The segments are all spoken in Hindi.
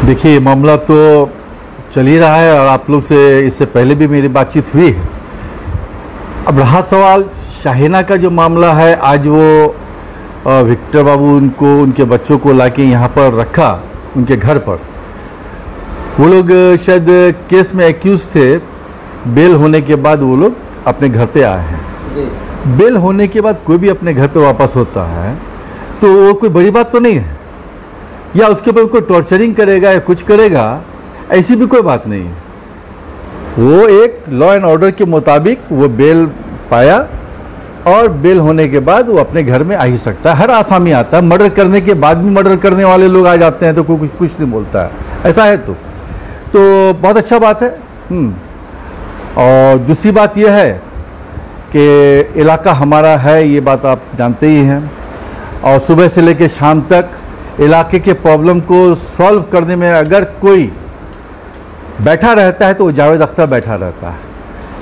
देखिए, मामला तो चल ही रहा है और आप लोग से इससे पहले भी मेरी बातचीत हुई है। अब रहा सवाल शाहीना का जो मामला है, आज वो विक्टर बाबू उनको उनके बच्चों को लाके यहाँ पर रखा उनके घर पर। वो लोग शायद केस में एक्यूज थे, बेल होने के बाद वो लोग अपने घर पे आए हैं। बेल होने के बाद कोई भी अपने घर पे वापस होता है तो वो कोई बड़ी बात तो नहीं है, या उसके ऊपर कोई टॉर्चरिंग करेगा या कुछ करेगा, ऐसी भी कोई बात नहीं है। वो एक लॉ एंड ऑर्डर के मुताबिक वो बेल पाया और बेल होने के बाद वो अपने घर में आ ही सकता है। हर आसामी आता है, मर्डर करने के बाद भी मर्डर करने वाले लोग आ जाते हैं तो कोई कुछ नहीं बोलता है, ऐसा है तो बहुत अच्छा बात है। और दूसरी बात यह है कि इलाका हमारा है, ये बात आप जानते ही हैं, और सुबह से लेकर शाम तक इलाके के प्रॉब्लम को सॉल्व करने में अगर कोई बैठा रहता है तो वो जावेद अख्तर बैठा रहता है,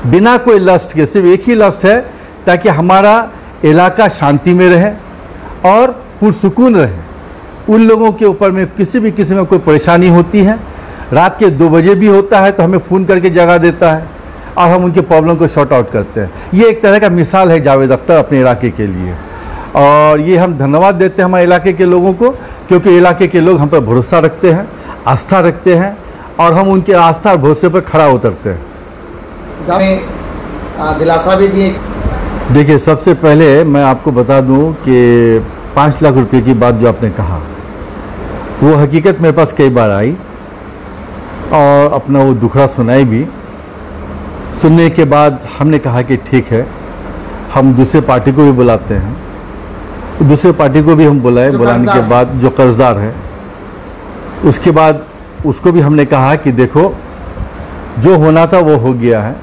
बिना कोई लस्ट के। सिर्फ एक ही लस्ट है, ताकि हमारा इलाका शांति में रहे और पुरसुकून रहे। उन लोगों के ऊपर में किसी भी किस्म में कोई परेशानी होती है, रात के 2 बजे भी होता है तो हमें फ़ोन करके जगा देता है और हम उनके प्रॉब्लम को शॉर्ट आउट करते हैं। ये एक तरह का मिसाल है जावेद अख्तर अपने इलाके के लिए, और ये हम धन्यवाद देते हैं हमारे इलाके के लोगों को, क्योंकि इलाके के लोग हम पर भरोसा रखते हैं, आस्था रखते हैं, और हम उनके आस्था और भरोसे पर खड़ा उतरते हैं। दिलासा भी दिए। देखिए, सबसे पहले मैं आपको बता दूं कि 5 लाख रुपए की बात जो आपने कहा, वो हकीकत मेरे पास कई बार आई और अपना वो दुखड़ा सुनाई भी। सुनने के बाद हमने कहा कि ठीक है, हम दूसरे पार्टी को भी बुलाते हैं। दूसरे पार्टी को भी हम बुलाए, बुलाने के बाद जो कर्जदार है, उसके बाद उसको भी हमने कहा कि देखो, जो होना था वो हो गया है।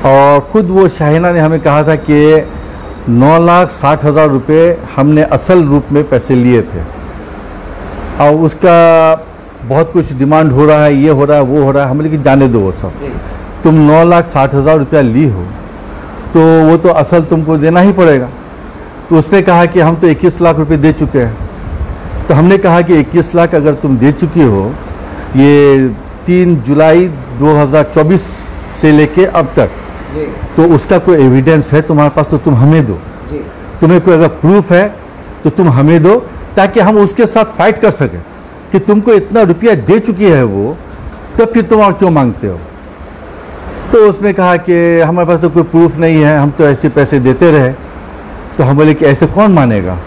और ख़ुद वो शाहीना ने हमें कहा था कि 9,60,000 रुपये हमने असल रूप में पैसे लिए थे, और उसका बहुत कुछ डिमांड हो रहा है, ये हो रहा है, वो हो रहा है। हमें लेकिन जाने दो, वो सब तुम 9,60,000 रुपया ली हो तो वो तो असल तुमको देना ही पड़ेगा। तो उसने कहा कि हम तो 21 लाख रुपए दे चुके हैं। तो हमने कहा कि 21 लाख अगर तुम दे चुकी हो, ये 3 जुलाई 2024 से लेके अब तक, तो उसका कोई एविडेंस है तुम्हारे पास तो तुम हमें दो। तुम्हें कोई अगर प्रूफ है तो तुम हमें दो, ताकि हम उसके साथ फाइट कर सकें कि तुमको इतना रुपया दे चुकी है वो, तो फिर तुम और क्यों मांगते हो। तो उसने कहा कि हमारे पास तो कोई प्रूफ नहीं है, हम तो ऐसे पैसे देते रहे। तो हम बोले कि ऐसे कौन मानेगा,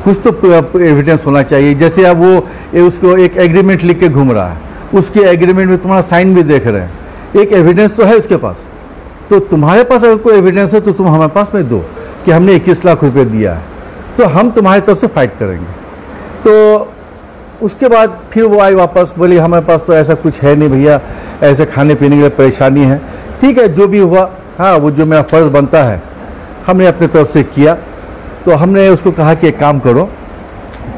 कुछ तो एविडेंस होना चाहिए। जैसे अब वो उसको एक एग्रीमेंट लिख के घूम रहा है, उसके एग्रीमेंट में तुम्हारा साइन भी देख रहे हैं, एक एविडेंस तो है उसके पास। तो तुम्हारे पास अगर कोई एविडेंस है तो तुम हमारे पास में दो कि हमने 21 लाख रुपए दिया है, तो हम तुम्हारी तरफ से फाइट करेंगे। तो उसके बाद फिर वो आई वापस, बोली हमारे पास तो ऐसा कुछ है नहीं भैया, ऐसे खाने पीने के लिए परेशानी है। ठीक है, जो भी हुआ, हाँ, वो जो मेरा फ़र्ज़ बनता है हमने अपनी तरफ से किया। तो हमने उसको कहा कि एक काम करो,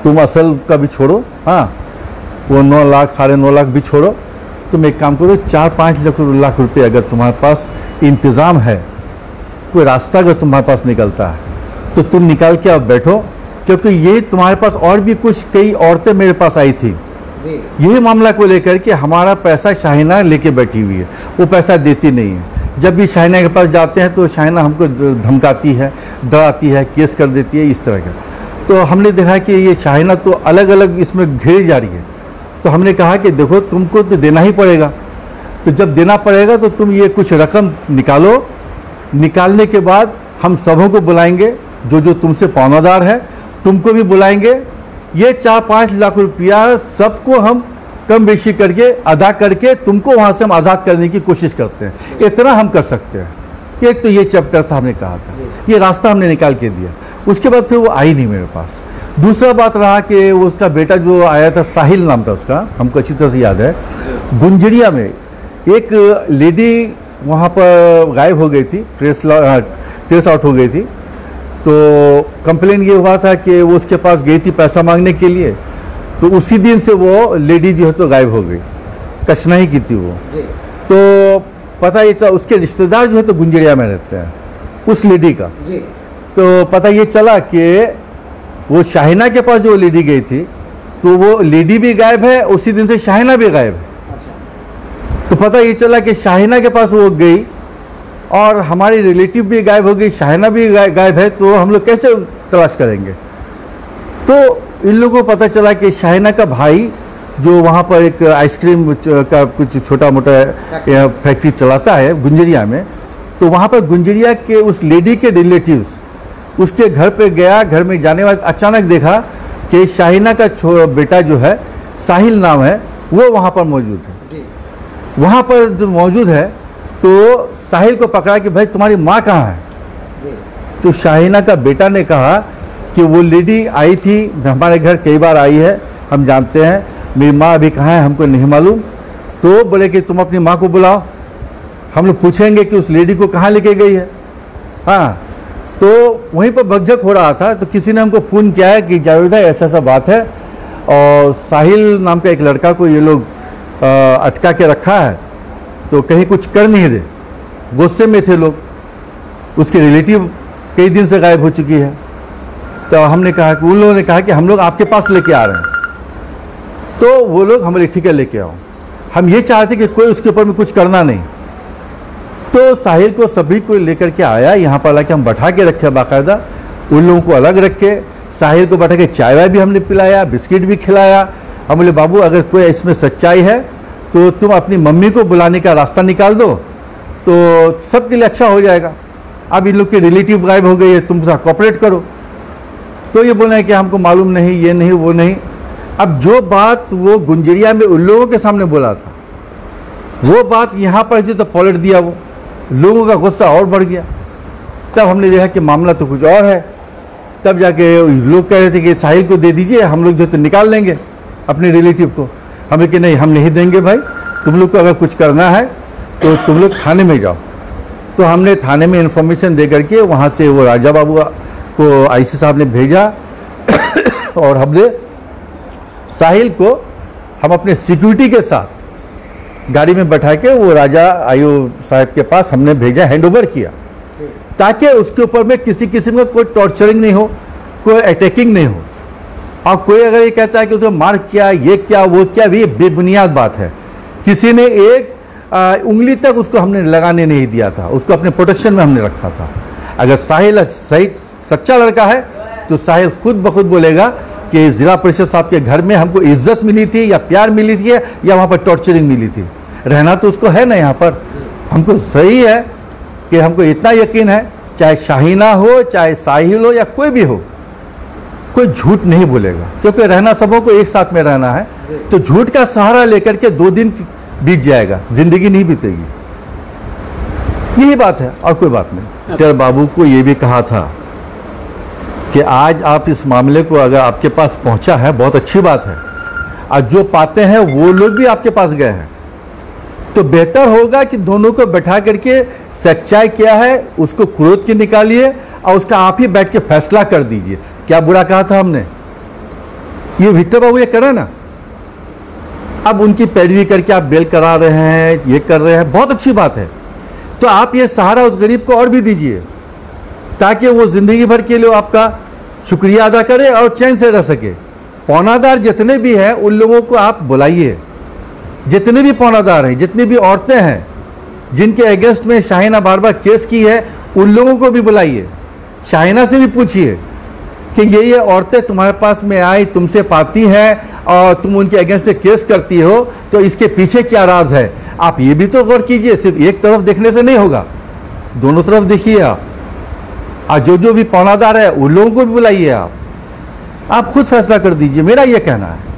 तुम असल का भी छोड़ो, हाँ, वो 9 लाख 9.5 लाख भी छोड़ो, तुम एक काम करो, 4-5 लाख रुपए अगर तुम्हारे पास इंतज़ाम है, कोई रास्ता अगर तुम्हारे पास निकलता है तो तुम निकाल के अब बैठो, क्योंकि ये तुम्हारे पास और भी कुछ कई औरतें मेरे पास आई थी यही मामला को लेकर के, हमारा पैसा शाहीना लेके बैठी हुई है, वो पैसा देती नहीं है। जब भी शाहीना के पास जाते हैं तो शाहीना हमको धमकाती है, डराती है, केस कर देती है, इस तरह का। तो हमने देखा कि ये शाहीना तो अलग अलग इसमें घिरी जा रही है। तो हमने कहा कि देखो, तुमको तो देना ही पड़ेगा, तो जब देना पड़ेगा तो तुम ये कुछ रकम निकालो, निकालने के बाद हम सबों को बुलाएंगे, जो जो तुमसे पौनादार है तुमको भी बुलाएंगे। ये 4-5 लाख रुपया सबको हम कम बेशी करके अदा करके तुमको वहाँ से हम आज़ाद करने की कोशिश करते हैं। इतना हम कर सकते हैं। एक तो ये चैप्टर था, हमने कहा था, ये रास्ता हमने निकाल के दिया। उसके बाद फिर वो आई नहीं मेरे पास। दूसरा बात रहा कि वो उसका बेटा जो आया था, साहिल नाम था उसका, हमको अच्छी तरह से याद है। गुंजरिया में एक लेडी वहाँ पर गायब हो गई थी, ट्रेस आउट हो गई थी। तो कंप्लेन ये हुआ था कि वो उसके पास गई थी पैसा मांगने के लिए, तो उसी दिन से वो लेडी जो है तो गायब हो गई, कचनाही की थी वो। तो पता ये चला, उसके रिश्तेदार जो है तो गुंजरिया में रहते हैं उस लेडी का। तो पता ये चला कि वो शाहीना के पास जो लेडी गई थी तो वो लेडी भी गायब है, उसी दिन से शाहिना भी गायब है। अच्छा। तो पता ये चला कि शाहिना के पास वो गई और हमारी रिलेटिव भी गायब हो गई, शाहिना भी गायब है, तो हम लोग कैसे तलाश करेंगे। तो इन लोगों को पता चला कि शाहिना का भाई जो वहाँ पर एक आइसक्रीम का कुछ छोटा मोटा फैक्ट्री चलाता है गुंजरिया में, तो वहाँ पर गुंजरिया के उस लेडी के रिलेटिव्स उसके घर पे गया। घर में जाने बाद अचानक देखा कि शाहिना का बेटा जो है साहिल नाम है, वो वहाँ पर मौजूद है। जी। वहाँ पर जो मौजूद है तो साहिल को पकड़ा कि भाई तुम्हारी माँ कहाँ है। जी। तो शाहिना का बेटा ने कहा कि वो लेडी आई थी, हमारे घर कई बार आई है, हम जानते हैं, मेरी माँ अभी कहाँ है हमको नहीं मालूम। तो बोले कि तुम अपनी माँ को बुलाओ, हम लोग पूछेंगे कि उस लेडी को कहाँ लेके गई है। हाँ, तो वहीं पर बकझक हो रहा था, तो किसी ने हमको फ़ोन किया है कि जावेद भाई ऐसा ऐसा बात है और साहिल नाम का एक लड़का को ये लोग अटका के रखा है, तो कहीं कुछ कर नहीं दे। गुस्से में थे लोग, उसकी रिलेटिव कई दिन से गायब हो चुकी है। तो हमने कहा कि उन लोगों ने कहा कि हम लोग आपके पास लेके आ रहे हैं। तो वो लोग हमारे ठीक है लेके आओ। हम ये चाहते कि कोई उसके ऊपर में कुछ करना नहीं। तो साहिल को सभी को लेकर के आया, यहाँ पर लाके हम बैठा के रखे बाकायदा, उन लोगों को अलग रखे। साहिल को बैठा के चाय वाय भी हमने पिलाया, बिस्किट भी खिलाया। हम बोले बाबू अगर कोई इसमें सच्चाई है तो तुम अपनी मम्मी को बुलाने का रास्ता निकाल दो, तो सबके लिए अच्छा हो जाएगा। अब इन लोग के रिलेटिव गायब हो गई है, तुम थोड़ा कॉपरेट करो। तो ये बोल रहे हैं कि हमको मालूम नहीं, ये नहीं, वो नहीं। अब जो बात वो गुंजरिया में उन लोगों के सामने बोला था, वो बात यहाँ पर जो तो पलट दिया, वो लोगों का गुस्सा और बढ़ गया। तब हमने देखा कि मामला तो कुछ और है। तब जाके लोग कह रहे थे कि साहिल को दे दीजिए, हम लोग जो तो निकाल लेंगे अपने रिलेटिव को। हमें कि नहीं, हम नहीं देंगे भाई, तुम लोग को अगर कुछ करना है तो तुम लोग थाने में जाओ। तो हमने थाने में इन्फॉर्मेशन दे करके वहाँ से वो राजा बाबू को आईसी साहब ने भेजा और हमने साहिल को हम अपने सिक्योरिटी के साथ गाड़ी में बैठा के वो राजा आयु साहब के पास हमने भेजा, हैंडओवर किया, ताकि उसके ऊपर में किसी किस्म का कोई टॉर्चरिंग नहीं हो, कोई अटैकिंग नहीं हो। और कोई अगर ये कहता है कि उसको मार किया, ये क्या, वो क्या, ये बेबुनियाद बात है। किसी ने एक उंगली तक उसको हमने लगाने नहीं दिया था, उसको अपने प्रोटेक्शन में हमने रखा था। अगर साहिल सही सच्चा लड़का है तो साहिल खुद ब खुद बोलेगा कि जिला परिषद साहब के घर में हमको इज्जत मिली थी या प्यार मिली थी या वहाँ पर टॉर्चरिंग मिली थी। रहना तो उसको है ना यहाँ पर। हमको सही है कि हमको इतना यकीन है, चाहे शाहिना हो, चाहे साहिल हो या कोई भी हो, कोई झूठ नहीं बोलेगा, क्योंकि रहना सबों को एक साथ में रहना है। तो झूठ का सहारा लेकर के 2 दिन बीत जाएगा, जिंदगी नहीं बीतेगी। यही बात है और कोई बात नहीं। तेरे बाबू को ये भी कहा था कि आज आप इस मामले को अगर आपके पास पहुंचा है, बहुत अच्छी बात है। आज जो पाते हैं वो लोग भी आपके पास गए हैं, तो बेहतर होगा कि दोनों को बैठा करके सच्चाई क्या है उसको क्रोध के निकालिए और उसका आप ही बैठ के फैसला कर दीजिए। क्या बुरा कहा था हमने? ये विक्टर बाबू ये करा ना, अब उनकी पैरवी करके आप बेल करा रहे हैं, ये कर रहे हैं, बहुत अच्छी बात है। तो आप ये सहारा उस गरीब को और भी दीजिए, ताकि वो जिंदगी भर के लिए आपका शुक्रिया अदा करे और चैन से रह सके। पौनादार जितने भी हैं उन लोगों को आप बुलाइए, जितने भी पौनादार हैं, जितनी भी औरतें हैं जिनके अगेंस्ट में शाहिना बार बार केस की है, उन लोगों को भी बुलाइए। शाहिना से भी पूछिए कि ये औरतें तुम्हारे पास में आई, तुमसे पाती हैं और तुम उनके अगेंस्ट में केस करती हो, तो इसके पीछे क्या राज है। आप ये भी तो गौर कीजिए, सिर्फ एक तरफ देखने से नहीं होगा, दोनों तरफ देखिए आप। आज जो भी पौनादार है उन लोगों को भी बुलाइए, आप खुद फैसला कर दीजिए, मेरा ये कहना है।